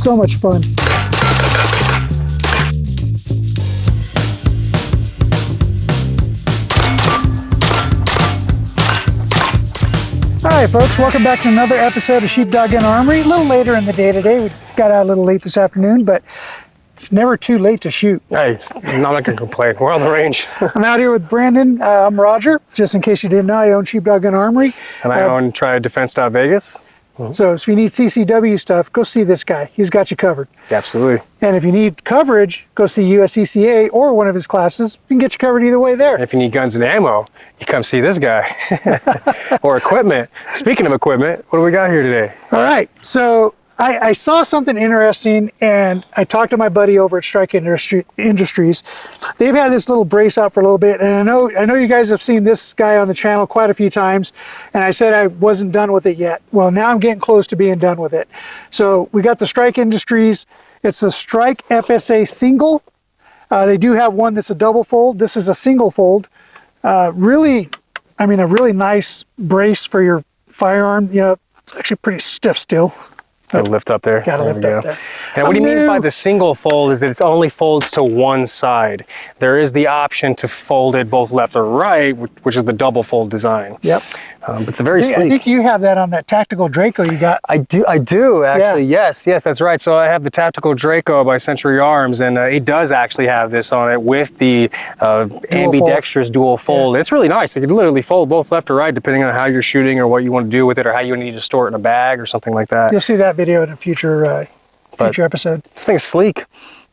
so much fun. All right, folks, welcome back to another episode of Sheepdog Gun Armory. A little later in the day today. We got out a little late this afternoon, but it's never too late to shoot. Hey, I'm not gonna complain. We're on the range. I'm out here with Brandon. I'm Roger. Just in case you didn't know, I own Sheepdog Gun Armory. And I own TryDefense.Vegas. So if you need CCW stuff, go see this guy. He's got you covered. Absolutely. And if you need coverage, go see USCCA or one of his classes. We can get you covered either way there. And if you need guns and ammo, you come see this guy. Or equipment. Speaking of equipment, what do we got here today? All right, so I saw something interesting, and I talked to my buddy over at Strike Industries. They've had this little brace out for a little bit, and I know you guys have seen this guy on the channel quite a few times, and I said I wasn't done with it yet. Well, now I'm getting close to being done with it. So we got the Strike Industries. It's the Strike FSA single. They do have one that's a double fold. This is a single fold. Really, I mean, a really nice brace for your firearm. You know, it's actually pretty stiff still. Gotta lift up there. Gotta lift up there. And what he means by the single fold is that it only folds to one side. There is the option to fold it both left or right, which is the double fold design. Yep. It's a very sleek. I think you have that on that tactical Draco you got. I do actually. Yeah. Yes, that's right. So I have the tactical Draco by Century Arms, and it does actually have this on it with the ambidextrous dual fold. Yeah. It's really nice. You can literally fold both left or right depending on how you're shooting or what you want to do with it, or how you need to store it in a bag or something like that. You'll see that video in a future episode. This thing's sleek.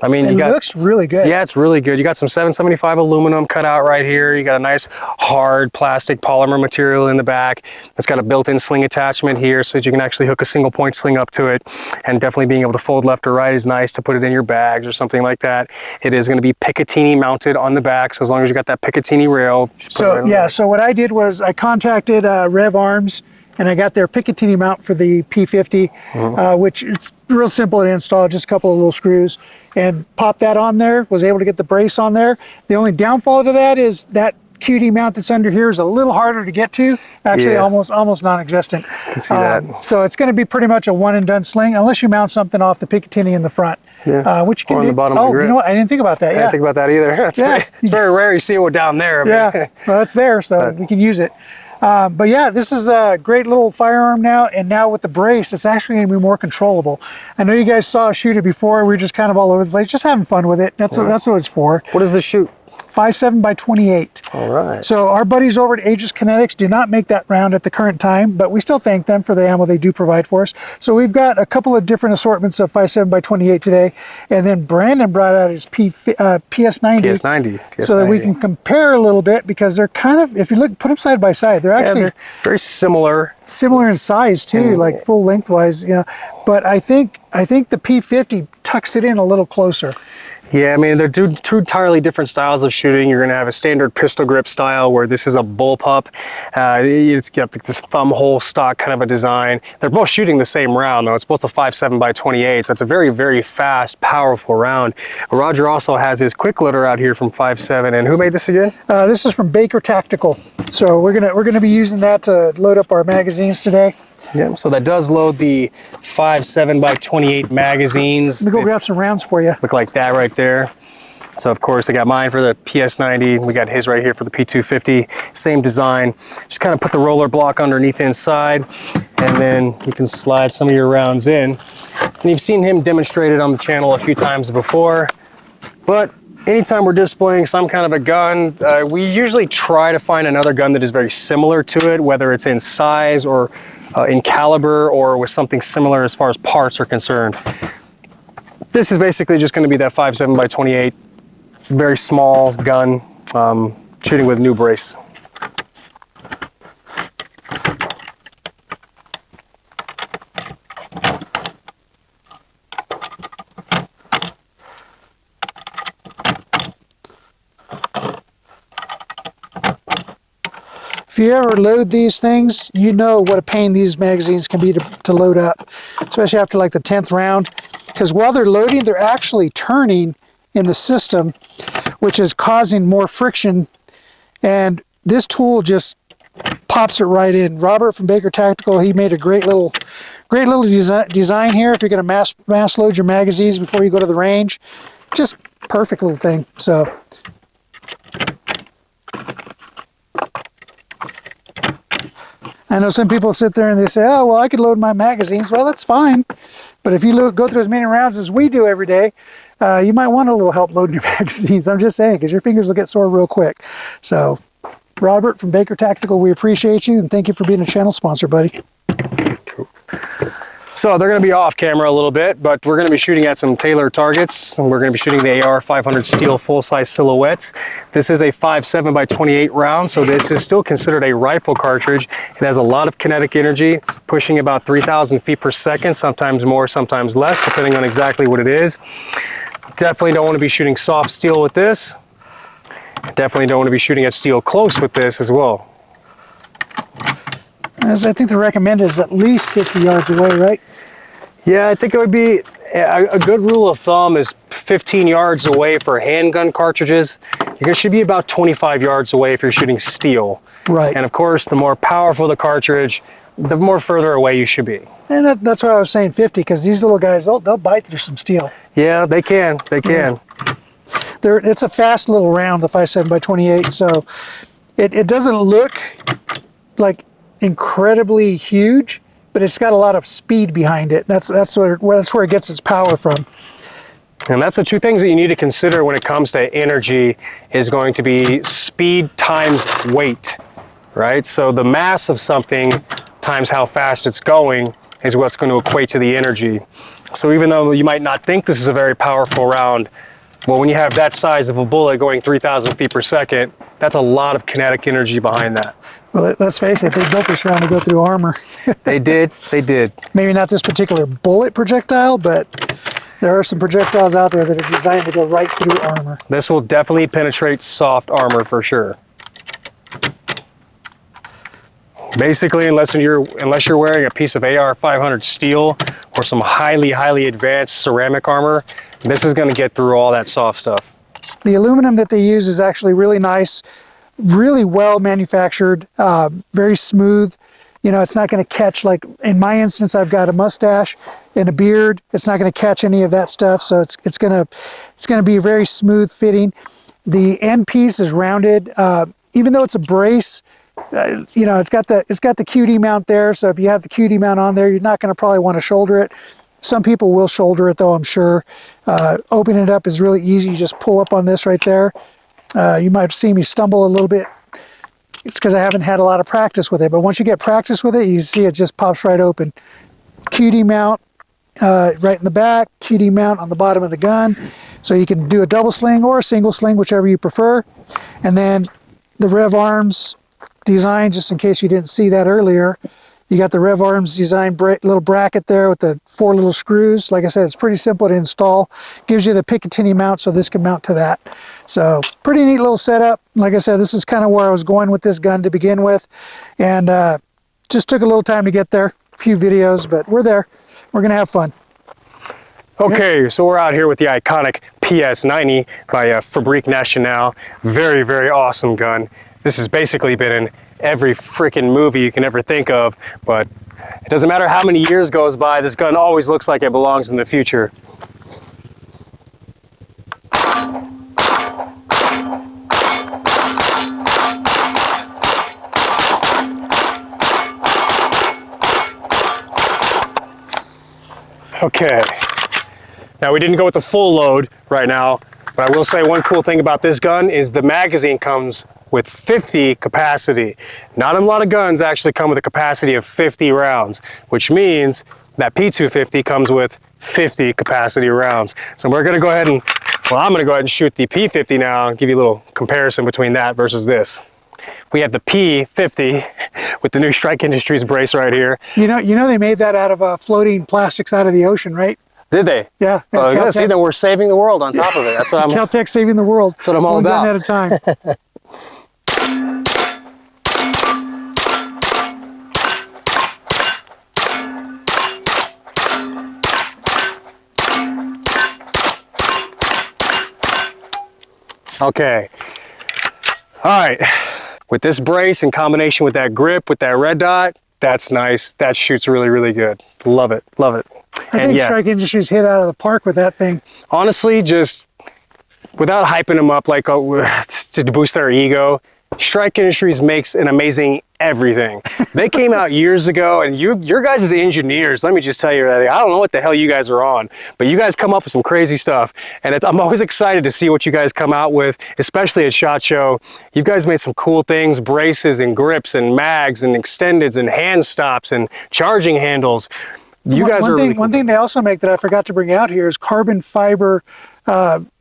I mean, it looks really good. Yeah, it's really good. You got some 775 aluminum cut out right here. You got a nice hard plastic polymer material in the back. It's got a built-in sling attachment here so that you can actually hook a single point sling up to it. And definitely being able to fold left or right is nice to put it in your bags or something like that. It is going to be Picatinny mounted on the back. So as long as you got that Picatinny rail. So yeah, so what I did was I contacted Rev Arms, and I got their Picatinny mount for the P50, which it's real simple to install, just a couple of little screws, and pop that on there, was able to get the brace on there. The only downfall to that is that QD mount that's under here is a little harder to get to, actually almost non-existent. I can see that. So it's going to be pretty much a one and done sling, unless you mount something off the Picatinny in the front. Yeah. Which you can or on do. the bottom of the grip. You know what? I didn't think about that. I didn't think about that either. It's very rare you see it down there. Yeah, well, it's there, so we can use it. But yeah, this is a great little firearm now, and now with the brace, it's actually going to be more controllable. I know you guys saw us shoot it before. We were just kind of all over the place, just having fun with it. That's what it's for. What does this shoot? 5.7 by 28. All right. So our buddies over at Aegis Kinetics do not make that round at the current time, but we still thank them for the ammo they do provide for us. So we've got a couple of different assortments of 5.7 by 28 today, and then Brandon brought out his PS90. PS90. So that we can compare a little bit, because they're kind of, if you look, put them side by side, they're actually they're very similar. Similar in size too, like full lengthwise, you know. But I think the P50 tucks it in a little closer. Yeah, I mean, they're two entirely different styles of shooting. You're going to have a standard pistol grip style where this is a bullpup. It's got this thumb hole stock kind of a design. They're both shooting the same round, though. It's both a 5.7 by 28, so it's a very, very fast, powerful round. Roger also has his quick loader out here from 5.7, and who made this again? This is from Baker Tactical. So we're gonna be using that to load up our magazines today. Yeah, so that does load the 5.7 by 28 magazines. Let me go grab some rounds for you. Look like that right there. So of course I got mine for the PS90. We got his right here for the P250. Same design. Just kind of put the roller block underneath inside, and then you can slide some of your rounds in. And you've seen him demonstrate it on the channel a few times before, but anytime we're displaying some kind of a gun, we usually try to find another gun that is very similar to it, whether it's in size or in caliber or with something similar as far as parts are concerned. This is basically just going to be that 5.7 by 28, very small gun, shooting with new brace. If you ever load these things, you know what a pain these magazines can be to load up, especially after like the 10th round, because while they're loading, they're actually turning in the system, which is causing more friction, and this tool just pops it right in. Robert from Baker Tactical, he made a great little design here. If you're going to mass load your magazines before you go to the range, just perfect little thing. So. I know some people sit there and they say, oh, well, I could load my magazines. Well, that's fine. But if you go through as many rounds as we do every day, you might want a little help loading your magazines. I'm just saying, because your fingers will get sore real quick. So, Robert from Baker Tactical, we appreciate you, and thank you for being a channel sponsor, buddy. Cool. So they're going to be off camera a little bit, but we're going to be shooting at some tailored targets, and we're going to be shooting the AR 500 steel full-size silhouettes. This is a 5.7x28 round, so this is still considered a rifle cartridge. It has a lot of kinetic energy, pushing about 3,000 feet per second, sometimes more, sometimes less, depending on exactly what it is. Definitely don't want to be shooting soft steel with this. Definitely don't want to be shooting at steel close with this as well. As I think the recommended is at least 50 yards away, right? Yeah, I think it would be a good rule of thumb is 15 yards away for handgun cartridges. You should be about 25 yards away if you're shooting steel. Right. And of course, the more powerful the cartridge, the more further away you should be. And that's why I was saying 50, because these little guys, they'll bite through some steel. Yeah, they can. They can. Yeah. It's a fast little round, the 5.7x28, so it doesn't look like incredibly huge, but it's got a lot of speed behind it. That's where it gets its power from. And that's the two things that you need to consider when it comes to energy is going to be speed times weight, right? So the mass of something times how fast it's going is what's going to equate to the energy. So even though you might not think this is a very powerful round, well, when you have that size of a bullet going 3,000 feet per second, that's a lot of kinetic energy behind that. Well, let's face it, they built this round to go through armor. They did. Maybe not this particular bullet projectile, but there are some projectiles out there that are designed to go right through armor. This will definitely penetrate soft armor for sure. Basically, unless you're wearing a piece of AR 500 steel or some highly advanced ceramic armor, this is going to get through all that soft stuff. The aluminum that they use is actually really nice, really well manufactured, very smooth. You know, it's not going to catch, like in my instance, I've got a mustache and a beard. It's not going to catch any of that stuff, so it's going to be very smooth fitting. The end piece is rounded, even though it's a brace. You know, it's got the QD mount there, so if you have the QD mount on there, you're not going to probably want to shoulder it. Some people will shoulder it though, I'm sure. Opening it up is really easy. You just pull up on this right there. You might see me stumble a little bit. It's because I haven't had a lot of practice with it, but once you get practice with it, you see it just pops right open. QD mount right in the back, QD mount on the bottom of the gun. So you can do a double sling or a single sling, whichever you prefer. And then the rev arms design, just in case you didn't see that earlier, you got the rev arms design little bracket there with the 4 little screws. Like I said, it's pretty simple to install. Gives you the Picatinny mount, so this can mount to that. So pretty neat little setup. Like I said, this is kind of where I was going with this gun to begin with, and just took a little time to get there. A few videos, but we're there. We're gonna have fun. Okay, so we're out here with the iconic PS90 by Fabrique Nationale. Very awesome gun. This has basically been in every freaking movie you can ever think of, but it doesn't matter how many years goes by, this gun always looks like it belongs in the future. Okay, now we didn't go with the full load right now, but I will say one cool thing about this gun is the magazine comes with 50 capacity. Not a lot of guns actually come with a capacity of 50 rounds, which means that P250 comes with 50 capacity rounds. So we're gonna go ahead and, well, I'm gonna go ahead and shoot the P50 now and give you a little comparison between that versus this. We have the P50 with the new Strike Industries brace right here. You know they made that out of floating plastics out of the ocean, right? Did they? Yeah. Oh, yeah, see, then we're saving the world on top of it. That's what I'm. KelTec saving the world. That's what I'm all about. One gun at a time. Okay. All right. with this brace in combination with that grip, with that red dot, that's nice. That shoots really, really good. Love it, love it. I think Strike Industries hit out of the park with that thing. Honestly, just without hyping them up like to boost their ego, Strike Industries makes an amazing everything. They came out years ago, and your guys as engineers, let me just tell you, I don't know what the hell you guys are on, but you guys come up with some crazy stuff, and I'm always excited to see what you guys come out with, especially at SHOT Show. You guys made some cool things, braces and grips and mags and extendeds and hand stops and charging handles. You guys are really cool. One thing they also make that I forgot to bring out here is carbon fiber,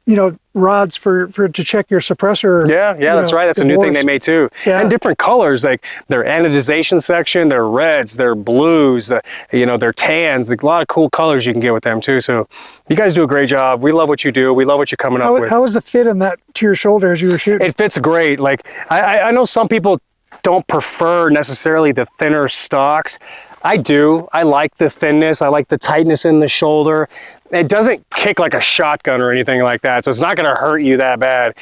you know, rods to check your suppressor. Yeah, that's right. That's a new thing they made too. Yeah. And different colors, like their anodization section, their reds, their blues, you know, their tans. A lot of cool colors you can get with them too. So you guys do a great job. We love what you do. We love what you're coming up with. How was the fit on that to your shoulder as you were shooting? It fits great. Like I know some people don't prefer necessarily the thinner stocks. I do. I like the thinness. I like the tightness in the shoulder. It doesn't kick like a shotgun or anything like that, so it's not going to hurt you that bad.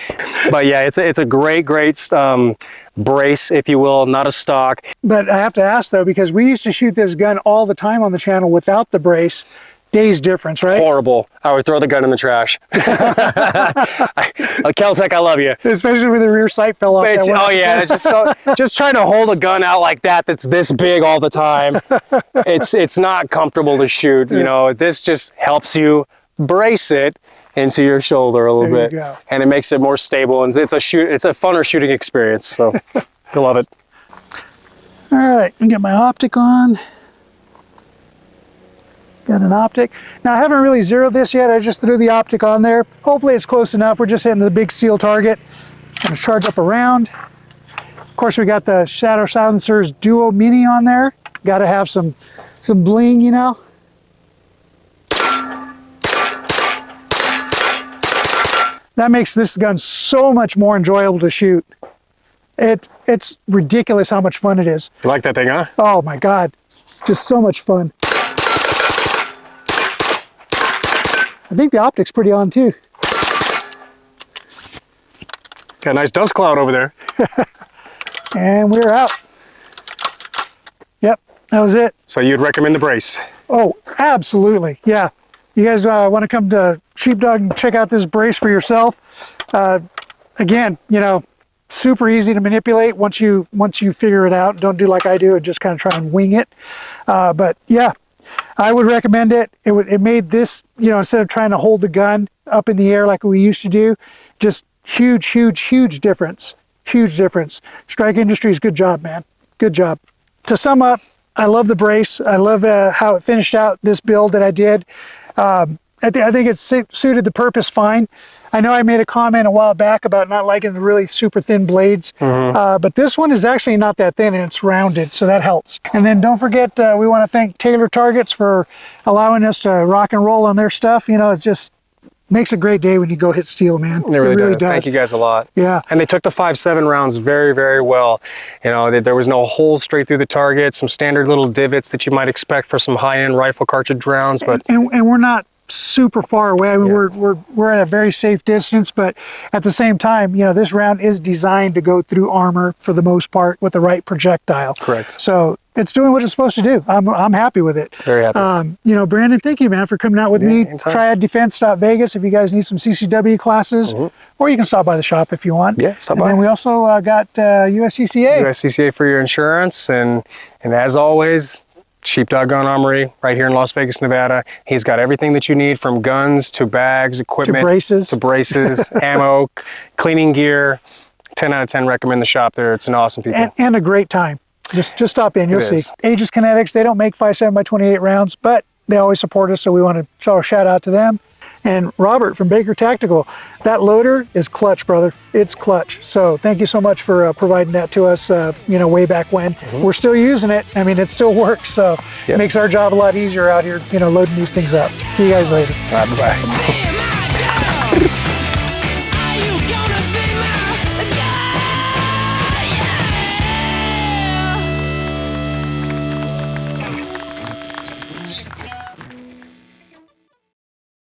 But yeah, it's a great brace, if you will, not a stock. But I have to ask though, because we used to shoot this gun all the time on the channel without the brace. Days difference, right? Horrible. I would throw the gun in the trash. KelTec, I love you. Especially when the rear sight fell off. Oh yeah, it's just trying to hold a gun out like that that's this big all the time. It's not comfortable to shoot. You know, this just helps you brace it into your shoulder a little bit, and it makes it more stable. And it's a funner shooting experience. So I love it. All right, let me get my optic on. Got an optic. Now I haven't really zeroed this yet. I just threw the optic on there. Hopefully it's close enough. We're just hitting the big steel target. I'm gonna charge up a round. Of course, we got the Shadow Silencers Duo Mini on there. Got to have some bling, you know. That makes this gun so much more enjoyable to shoot. It's ridiculous how much fun it is. You like that thing, huh? Oh my God, just so much fun. I think the optic's pretty on too. Got a nice dust cloud over there. And we're out. Yep, that was it. So you'd recommend the brace? Oh, absolutely. Yeah. You guys want to come to Sheepdog and check out this brace for yourself. Again, you know, super easy to manipulate once you figure it out. Don't do like I do and just kind of try and wing it. But yeah, I would recommend it. It made this, you know, instead of trying to hold the gun up in the air like we used to do, just huge difference. Huge difference. Strike Industries, good job, man. Good job. To sum up, I love the brace. I love how it finished out this build that I did. I think it suited the purpose fine. I know I made a comment a while back about not liking the really super thin blades, but this one is actually not that thin and it's rounded, so that helps. And then don't forget, we want to thank Taylor Targets for allowing us to rock and roll on their stuff. You know, it just makes a great day when you go hit steel, man. It really does. Thank you guys a lot. Yeah. And they took the 5.7 rounds very well. You know, there was no holes straight through the target, some standard little divots that you might expect for some high-end rifle cartridge rounds, but and we're not super far away. I mean, we're at a very safe distance, but at the same time, you know, this round is designed to go through armor for the most part with the right projectile. Correct. So it's doing what it's supposed to do. I'm happy with it. Very happy. You know, Brandon, thank you, man, for coming out with me. Anytime. TriadDefense.Vegas if you guys need some CCW classes, or you can stop by the shop if you want. Yeah, stop by. And then we also got USCCA. USCCA for your insurance, and as always, Sheepdog Gun Armory right here in Las Vegas, Nevada. He's got everything that you need, from guns to bags, equipment, to braces, ammo, cleaning gear. 10 out of 10 recommend the shop there. It's an awesome people. And a great time. Just stop in, you'll see. Aegis Kinetics, they don't make 5.7x28 rounds, but they always support us, so we want to throw a shout out to them. And Robert from Baker Tactical, that loader is clutch, brother. It's clutch. So thank you so much for providing that to us, you know, way back when. We're still using it. I mean, it still works. So it makes our job a lot easier out here, you know, loading these things up. See you guys later. All right, bye-bye.